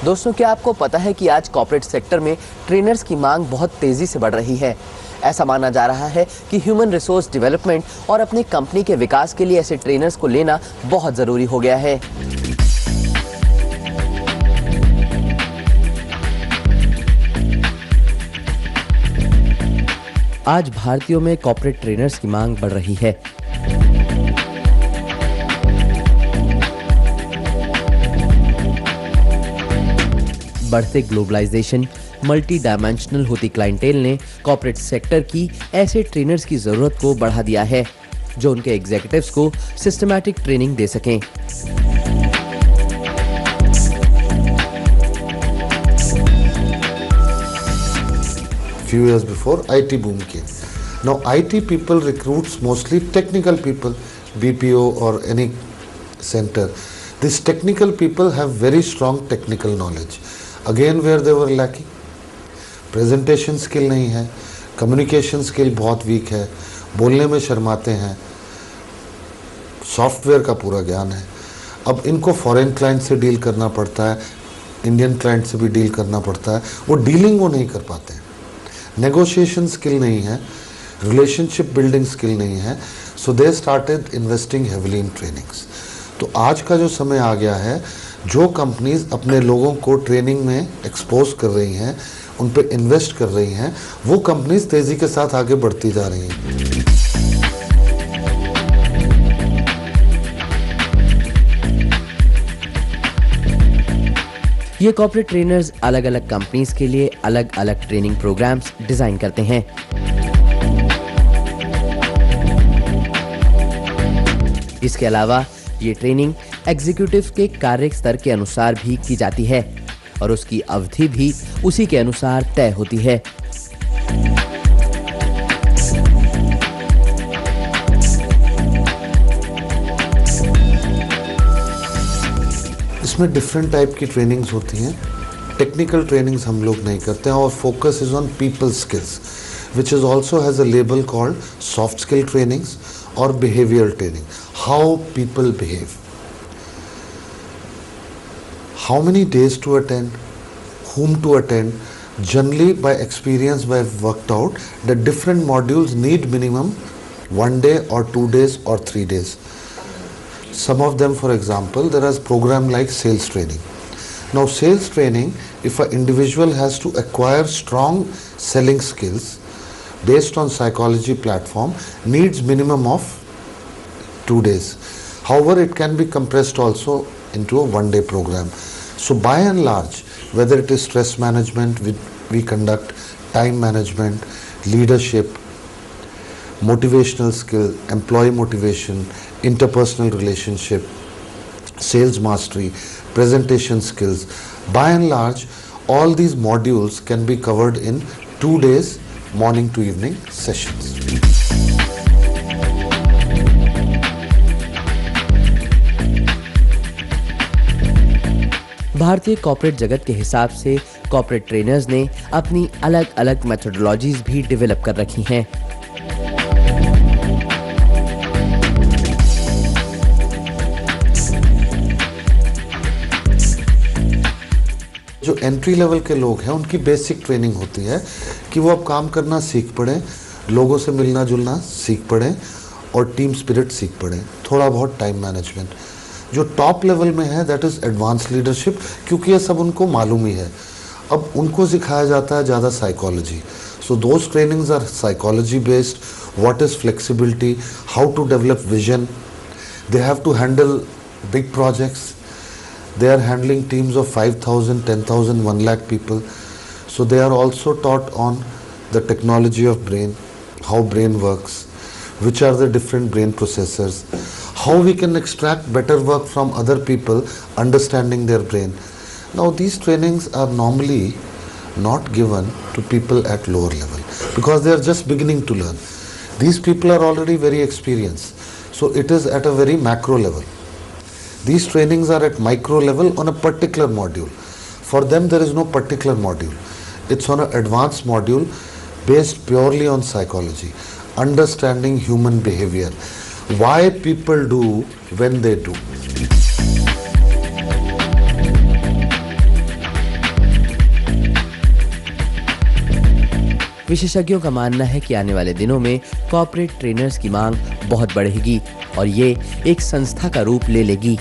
दोस्तों, क्या आपको पता है कि आज कॉर्पोरेट सेक्टर में ट्रेनर्स की मांग बहुत तेजी से बढ़ रही है। ऐसा माना जा रहा है कि ह्यूमन रिसोर्स डेवलपमेंट और अपनी कंपनी के विकास के लिए ऐसे ट्रेनर्स को लेना बहुत जरूरी हो गया है। आज भारतीयों में कॉर्पोरेट ट्रेनर्स की मांग बढ़ रही है। बढ़ते ग्लोबलाइजेशन, मल्टी डायमेंशनल होती क्लाइंटेल ने कॉर्पोरेट सेक्टर की ऐसे ट्रेनर्स की जरूरत को बढ़ा दिया है जो उनके एग्जीक्यूटिव्स को सिस्टमैटिक ट्रेनिंग दे सकें। Few years before IT boom came. Now IT people recruits mostly technical people, BPO or any center. These technical people have very strong technical knowledge. Again where they were lacking, presentation skill नहीं है, communication skill बहुत weak है, बोलने में शर्माते हैं, software का पूरा ज्ञान है। अब इनको फॉरेन क्लाइंट से डील करना पड़ता है, इंडियन क्लाइंट से भी डील करना पड़ता है, वो डीलिंग वो नहीं कर पाते हैं, नेगोशिएशन स्किल नहीं है, रिलेशनशिप बिल्डिंग स्किल नहीं है, so they started investing heavily in trainings. तो आज का जो समय आ गया है, जो कंपनीज अपने लोगों को ट्रेनिंग में एक्सपोज कर रही हैं, उन पे इन्वेस्ट कर रही हैं, वो कंपनीज तेजी के साथ आगे बढ़ती जा रही हैं। ये कॉर्पोरेट ट्रेनर्स अलग अलग कंपनीज के लिए अलग अलग ट्रेनिंग प्रोग्राम्स डिजाइन करते हैं। इसके अलावा ये ट्रेनिंग एग्जीक्यूटिव के कार्य स्तर के अनुसार भी की जाती है और उसकी अवधि भी उसी के अनुसार तय होती है। इसमें डिफरेंट टाइप की ट्रेनिंग्स होती हैं। टेक्निकल ट्रेनिंग्स हम लोग नहीं करते हैं और focus is on people skills, which is also has a label called soft skill trainings और behaviour training, how people behave, how many days to attend, whom to attend. Generally by experience I've worked out that different modules need minimum 1 day or 2 days or 3 days. Some of them, for example, there is program like sales training. Now sales training, if an individual has to acquire strong selling skills based on psychology platform, needs minimum of 2 days. However, it can be compressed also into a 1 day program. So by and large, whether it is stress management, we conduct time management, leadership, motivational skill, employee motivation, interpersonal relationship, sales mastery, presentation skills. By and large, all these modules can be covered in 2 days, morning to evening sessions. भारतीय corporate जगत के हिसाब से corporate trainers ने अपनी अलग अलग methodologies भी डेवलप कर रखी हैं। जो एंट्री लेवल के लोग हैं, उनकी बेसिक ट्रेनिंग होती है कि वो अब काम करना सीख पड़े, लोगों से मिलना जुलना सीख पड़े और टीम स्पिरिट सीख पड़े, थोड़ा बहुत टाइम मैनेजमेंट। जो टॉप लेवल में है दैट इज़ एडवांस लीडरशिप, क्योंकि ये सब उनको मालूम ही है। अब उनको सिखाया जाता है ज़्यादा psychology. So those trainings are psychology based, what is flexibility, how to develop vision, they have to handle big projects, they are handling teams of 5,000, 10,000, 1 lakh people. So they are also taught on the technology of brain, how brain works, which are the different brain processors, how we can extract better work from other people, understanding their brain. Now these trainings are normally not given to people at lower level because they are just beginning to learn. These people are already very experienced. So it is at a very macro level. These trainings are at micro level on a particular module. For them there is no particular module. It's on an advanced module based purely on psychology, understanding human behavior, why people do when they do. विशेषज्ञों का मानना है कि आने वाले दिनों में corporate trainers की मांग बहुत बढ़ेगी और ये एक संस्था का रूप ले लेगी।